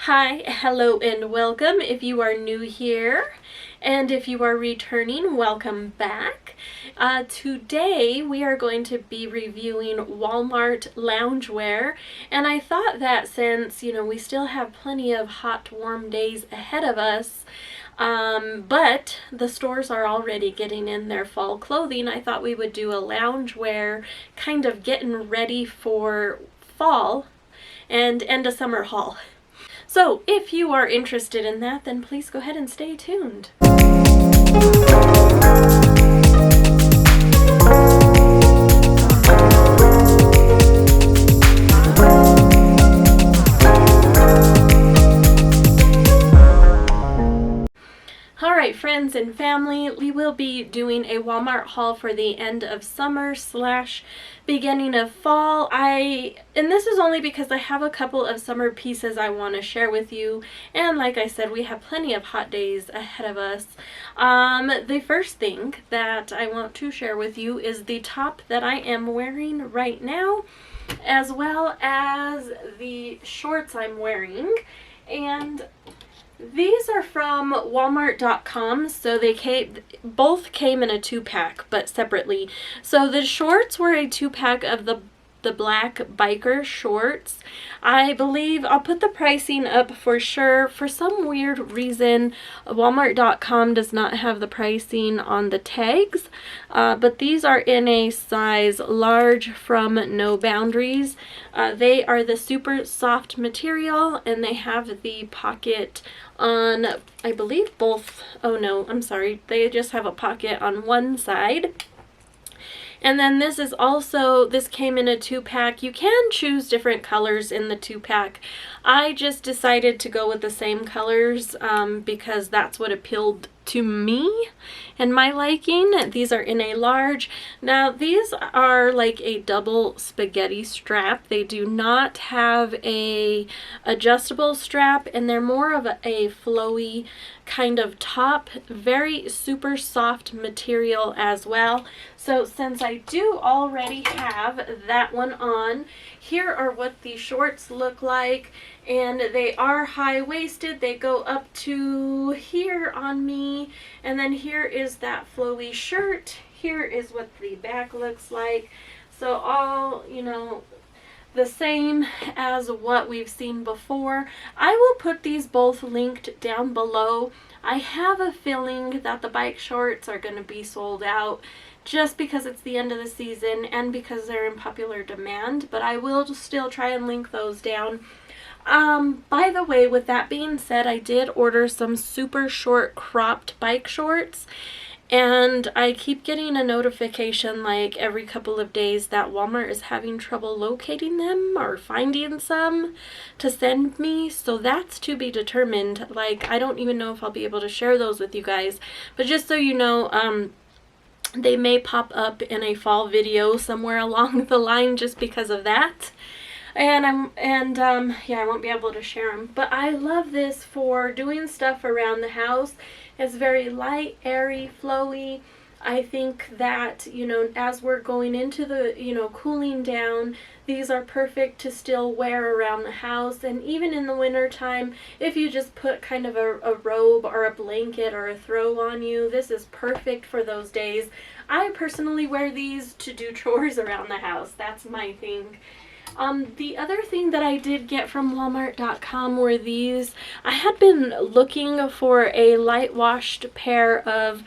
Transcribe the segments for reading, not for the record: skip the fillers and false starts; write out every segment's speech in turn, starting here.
Hi, hello, and welcome if you are new here, and if you are returning, welcome back. Today we are going to be reviewing Walmart loungewear, and I thought that since, we still have plenty of hot, warm days ahead of us, but the stores are already getting in their fall clothing, I thought we would do a loungewear kind of getting ready for fall and end a summer haul. So if you are interested in that, then please go ahead and stay tuned. Alright, friends and family, we will be doing a Walmart haul for the end of summer / beginning of fall. And this is only because I have a couple of summer pieces I want to share with you, and like I said, we have plenty of hot days ahead of us. The first thing that I want to share with you is the top that I am wearing right now, as well as the shorts I'm wearing, and these are from Walmart.com, so both came in a 2-pack, but separately. So the shorts were a 2-pack of the black biker shorts. I believe I'll put the pricing up for sure. For some weird reason, Walmart.com does not have the pricing on the tags, but these are in a size large from No Boundaries. They are the super soft material, and they have the pocket on, I believe both, oh no, I'm sorry, they just have a pocket on one side. And then this came in a 2-pack. You can choose different colors in the 2-pack. I just decided to go with the same colors because that's what appealed to me and my liking. These are in a large. Now these are like a double spaghetti strap. They do not have a adjustable strap, and they're more of a flowy kind of top, very super soft material as well. So since I do already have that one on, here are what the shorts look like, and they are high-waisted. They go up to here on me, and then here is that flowy shirt. Here is what the back looks like. So all, the same as what we've seen before. I will put these both linked down below. I have a feeling that the bike shorts are going to be sold out just because it's the end of the season and because they're in popular demand, but I will still try and link those down. By the way, with that being said, I did order some super short cropped bike shorts, and I keep getting a notification like every couple of days that Walmart is having trouble locating them or finding some to send me, so that's to be determined. Like, I don't even know if I'll be able to share those with you guys, but just so you know, they may pop up in a fall video somewhere along the line just because of that. And I won't be able to share them. But I love this for doing stuff around the house. It's very light, airy, flowy. I think that, as we're going into the, cooling down, these are perfect to still wear around the house. And even in the winter time, if you just put kind of a robe or a blanket or a throw on you, this is perfect for those days. I personally wear these to do chores around the house. That's my thing. The other thing that I did get from Walmart.com were these. I had been looking for a light washed pair of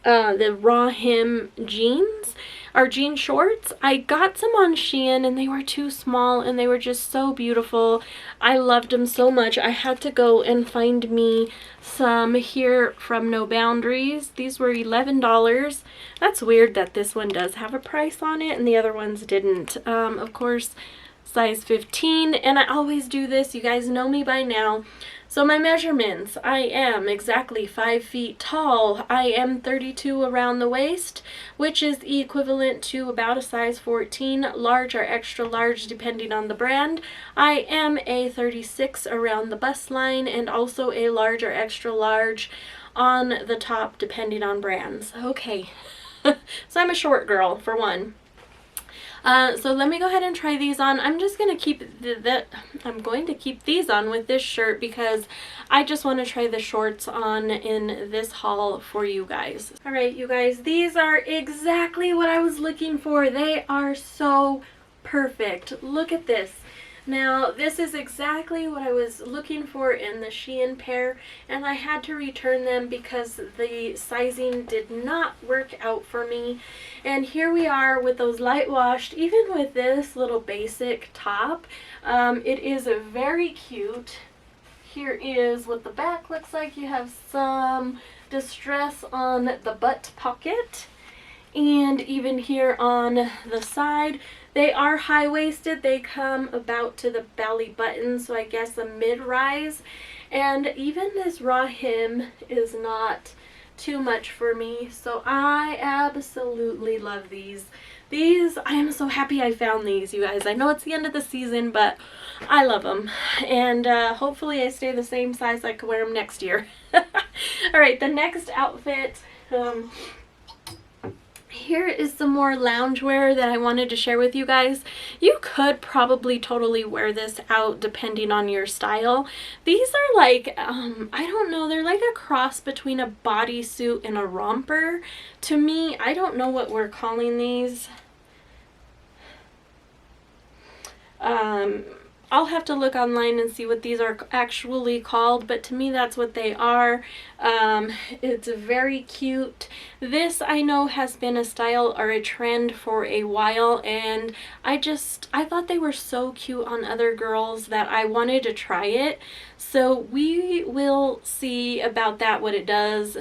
the raw hem jeans or jean shorts. I got some on Shein and they were too small and they were just so beautiful. I loved them so much. I had to go and find me some here from No Boundaries. These were $11. That's weird that this one does have a price on it and the other ones didn't. Of course, size 15, and I always do this. You guys know me by now. So my measurements, I am exactly 5 feet tall. I am 32 around the waist, which is equivalent to about a size 14, large or extra large depending on the brand. I am a 36 around the bust line, and also a large or extra large on the top depending on brands. Okay, so I'm a short girl for one. So let me go ahead and try these on. I'm just going to keep I'm going to keep these on with this shirt because I just want to try the shorts on in this haul for you guys. All right, you guys, these are exactly what I was looking for. They are so perfect. Look at this. Now, this is exactly what I was looking for in the Shein pair, and I had to return them because the sizing did not work out for me. And here we are with those light washed, even with this little basic top. It is very cute. Here is what the back looks like. You have some distress on the butt pocket, and even here on the side. They are high-waisted. They come about to the belly button, so I guess a mid-rise. And even this raw hem is not too much for me, so I absolutely love these. These, I am so happy I found these, you guys. I know it's the end of the season, but I love them. And hopefully I stay the same size so I can wear them next year. Alright, the next outfit... here is some more loungewear that I wanted to share with you guys. You could probably totally wear this out depending on your style. These are like, I don't know, they're like a cross between a bodysuit and a romper. To me, I don't know what we're calling these. I'll have to look online and see what these are actually called, but to me that's what they are. It's very cute. This I know has been a style or a trend for a while, and I thought they were so cute on other girls that I wanted to try it. So we will see about that, what it does.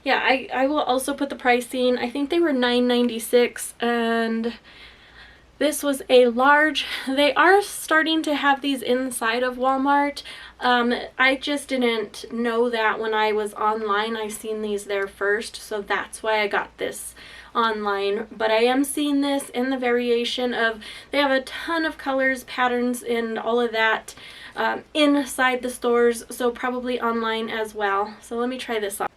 Yeah, I will also put the pricing. I think they were $9.96, and this was a large. They are starting to have these inside of Walmart. I just didn't know that when I was online. I seen these there first, so that's why I got this online. But I am seeing this in the variation of, they have a ton of colors, patterns, and all of that inside the stores, so probably online as well. So let me try this on.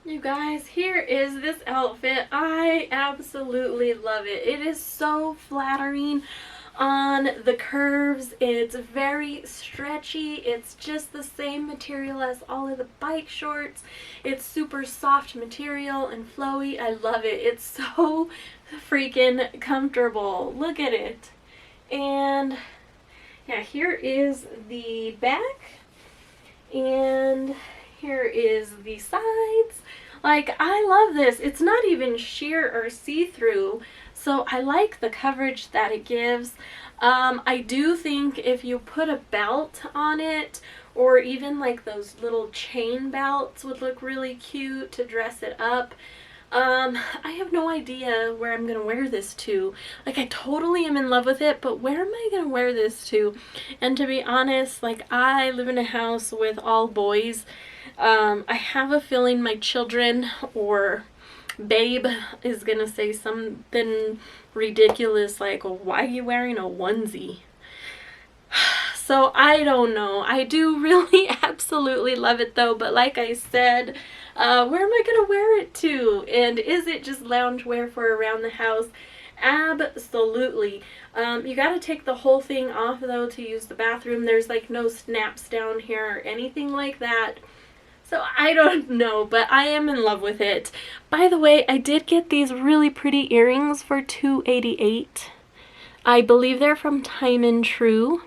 You guys, here is this outfit. I absolutely love it. It is so flattering on the curves. It's very stretchy. It's just the same material as all of the bike shorts. It's super soft material and flowy. I love it. It's so freaking comfortable. Look at it. And yeah, here is the back. And here is the sides. Like, I love this. It's not even sheer or see-through, so I like the coverage that it gives. I do think if you put a belt on it, or even like those little chain belts would look really cute to dress it up. I have no idea where I'm gonna wear this to. Like, I totally am in love with it, but where am I gonna wear this to? And to be honest, like, I live in a house with all boys. I have a feeling my children or babe is gonna say something ridiculous like, why are you wearing a onesie? So I don't know. I do really absolutely love it though, but like I said, where am I gonna wear it to? And is it just loungewear for around the house? Absolutely. You gotta take the whole thing off though to use the bathroom. There's like no snaps down here or anything like that. So I don't know, but I am in love with it. By the way, I did get these really pretty earrings for $2.88. I believe they're from Time and True.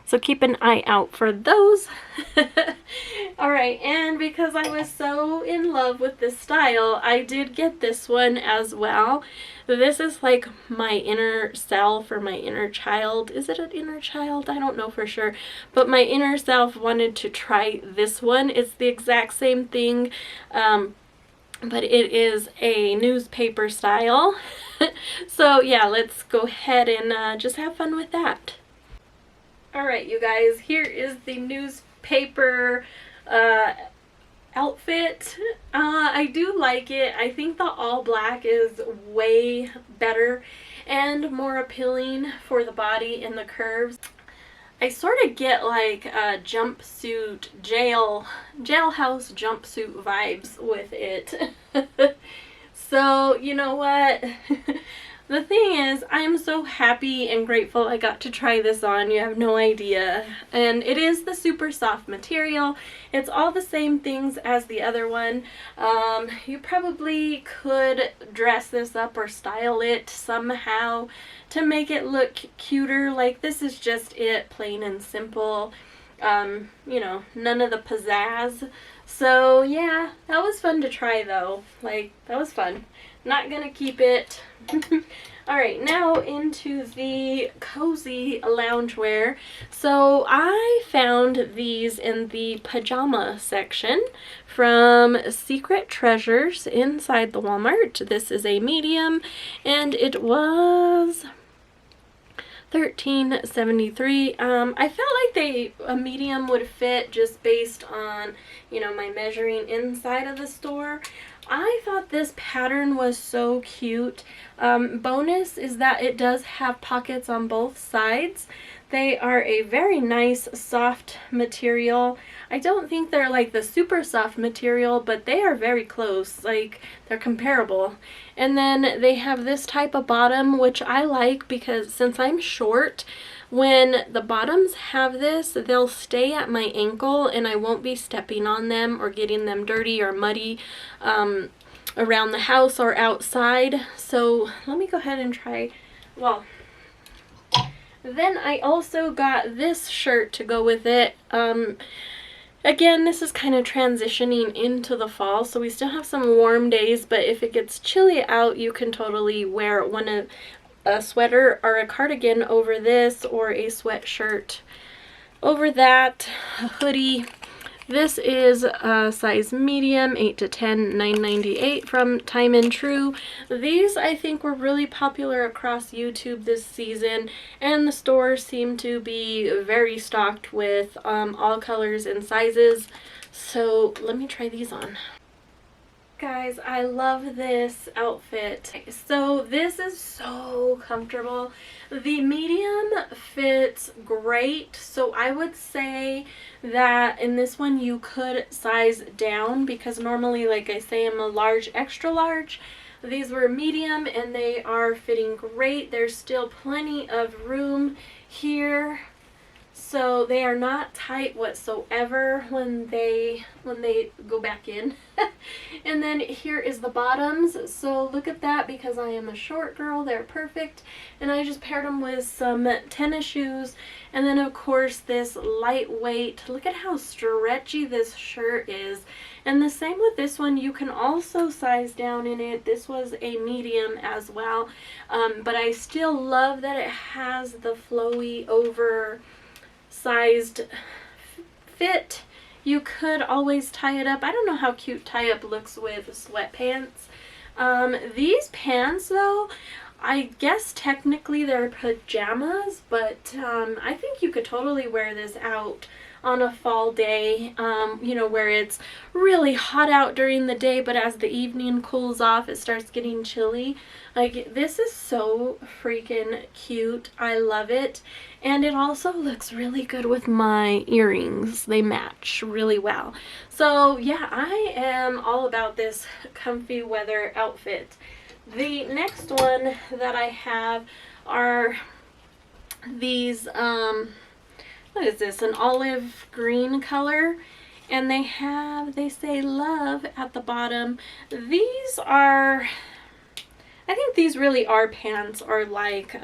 So keep an eye out for those. Alright, and because I was so in love with this style, I did get this one as well. This is like my inner self or my inner child. Is it an inner child? I don't know for sure. But my inner self wanted to try this one. It's the exact same thing, but it is a newspaper style. So yeah, let's go ahead and just have fun with that. Alright, you guys, here is the newspaper outfit. I do like it. I think the all black is way better and more appealing for the body and the curves. I sort of get like a jumpsuit, jailhouse jumpsuit vibes with it. So, you know what? The thing is, I am so happy and grateful I got to try this on. You have no idea. And it is the super soft material. It's all the same things as the other one. You probably could dress this up or style it somehow to make it look cuter. Like, this is just it, plain and simple. You know, none of the pizzazz. So yeah, that was fun to try though. Like, that was fun. Not gonna keep it. Alright, now into the cozy loungewear. So I found these in the pajama section from Secret Treasures inside the Walmart. This is a medium and it was $13.73. I felt like a medium would fit just based on, you know, my measuring inside of the store. I thought this pattern was so cute. Bonus is that it does have pockets on both sides. They are a very nice soft material. I don't think they're like the super soft material, but they are very close. Like, they're comparable. And then they have this type of bottom, which I like because since I'm short, when the bottoms have this, they'll stay at my ankle and I won't be stepping on them or getting them dirty or muddy around the house or outside. So let me go ahead and try, well, then I also got this shirt to go with it. Again, this is kind of transitioning into the fall, so we still have some warm days, but if it gets chilly out, you can totally wear a sweater or a cardigan over this, or a sweatshirt over that, a hoodie. This is a size medium, 8 to 10, $9.98 from Time and True. These I think were really popular across YouTube this season, and the store seemed to be very stocked with all colors and sizes. So let me try these on. Guys, I love this outfit. So this is so comfortable. The medium fits great, so I would say that in this one you could size down, because normally, like I say, I'm a large, extra large. These were medium and they are fitting great. There's still plenty of room here. So they are not tight whatsoever when they go back in. And then here is the bottoms. So look at that, because I am a short girl, they're perfect. And I just paired them with some tennis shoes. And then of course this lightweight, look at how stretchy this shirt is. And the same with this one, you can also size down in it. This was a medium as well. But I still love that it has the flowy oversized fit. You could always tie it up. I don't know how cute tie-up looks with sweatpants. These pants though, I guess technically they're pajamas, but I think you could totally wear this out on a fall day, you know, where it's really hot out during the day, but as the evening cools off, it starts getting chilly. Like, this is so freaking cute. I love it. And it also looks really good with my earrings. They match really well. So yeah, I am all about this comfy weather outfit. The next one that I have are these, what is this, an olive green color, and they say love at the bottom. These are, I think these really are pants, or like,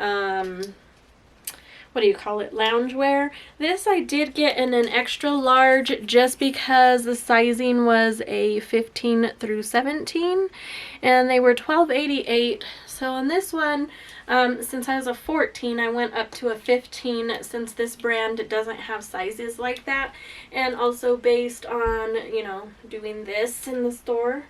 what do you call it, loungewear. This I did get in an extra large just because the sizing was a 15 through 17 and they were $12.88. So on this one, since I was a 14, I went up to a 15 since this brand doesn't have sizes like that, and also based on, you know, doing this in the store.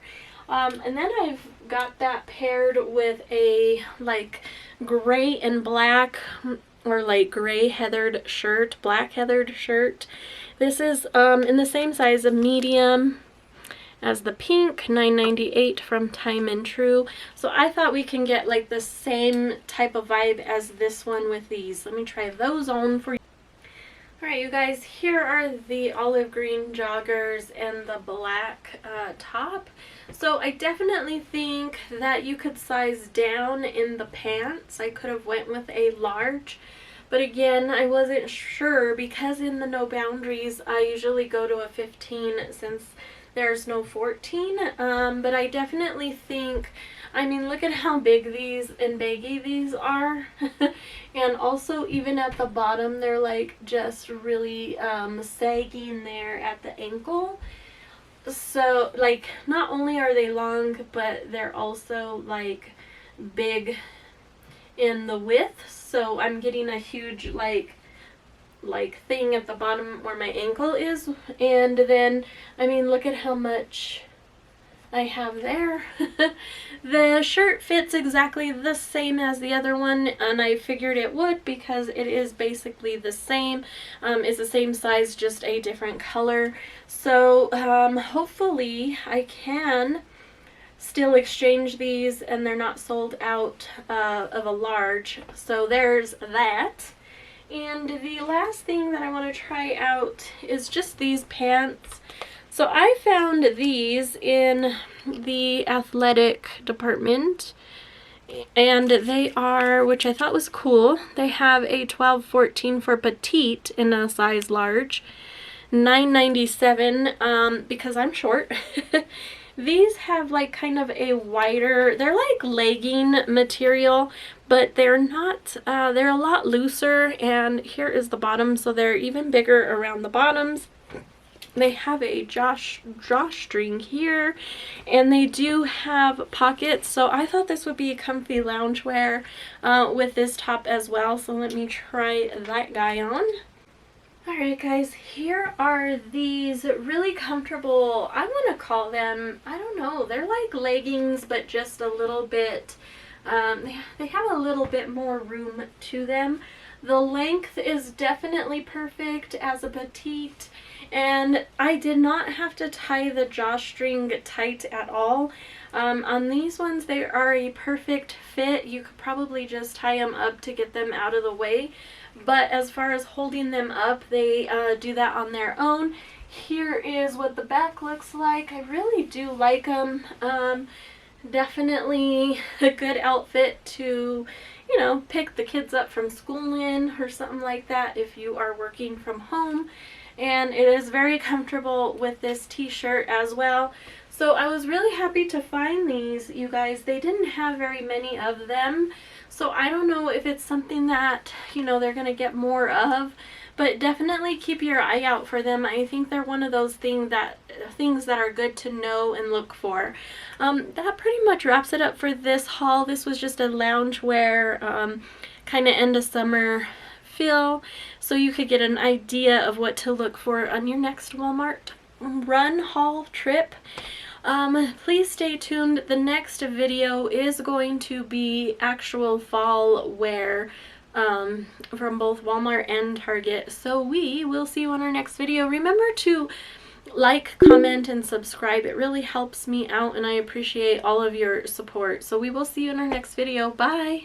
And then I've got that paired with a like gray and black, or like gray heathered shirt, black heathered shirt. This is in the same size, a medium as the pink, $9.98 from Time and True. So I thought we can get like the same type of vibe as this one with these. Let me try those on for you. Alright, you guys, here are the olive green joggers and the black top. So I definitely think that you could size down in the pants. I could have went with a large, but again, I wasn't sure because in the No Boundaries I usually go to a 15 since there's no 14. But I definitely think, I mean, look at how big these and baggy these are. And also even at the bottom, they're like just really sagging there at the ankle. So like not only are they long, but they're also like big in the width. So I'm getting a huge like thing at the bottom where my ankle is. And then, I mean, look at how much I have there. The shirt fits exactly the same as the other one, and I figured it would because it is basically the same. It's the same size, just a different color. So hopefully I can still exchange these and they're not sold out of a large. So there's that. And the last thing that I want to try out is just these pants. So I found these in the athletic department, and they are, which I thought was cool, they have a 12-14 for petite in a size large, $9.97 because I'm short. These have like kind of a wider, they're like legging material, but they're not, they're a lot looser, and here is the bottom, so they're even bigger around the bottoms. They have a drawstring here, and they do have pockets, so I thought this would be a comfy loungewear with this top as well. So let me try that guy on. Alright guys, here are these really comfortable, I want to call them, I don't know, they're like leggings, but just a little bit, they have a little bit more room to them. The length is definitely perfect as a petite, and I did not have to tie the drawstring tight at all. On these ones, they are a perfect fit. You could probably just tie them up to get them out of the way. But as far as holding them up, they do that on their own. Here is what the back looks like. I really do like them. Definitely a good outfit to, you know, pick the kids up from school in or something like that if you are working from home. And it is very comfortable with this t-shirt as well. So I was really happy to find these, you guys. They didn't have very many of them, so I don't know if it's something that, you know, they're gonna get more of, but definitely keep your eye out for them. I think they're one of those things that are good to know and look for. That pretty much wraps it up for this haul. This was just a loungewear kind of end of summer feel, so you could get an idea of what to look for on your next Walmart run haul trip. Please stay tuned. The next video is going to be actual fall wear from both Walmart and Target. So we will see you on our next video. Remember to like, comment, and subscribe. It really helps me out, and I appreciate all of your support. So we will see you in our next video. Bye!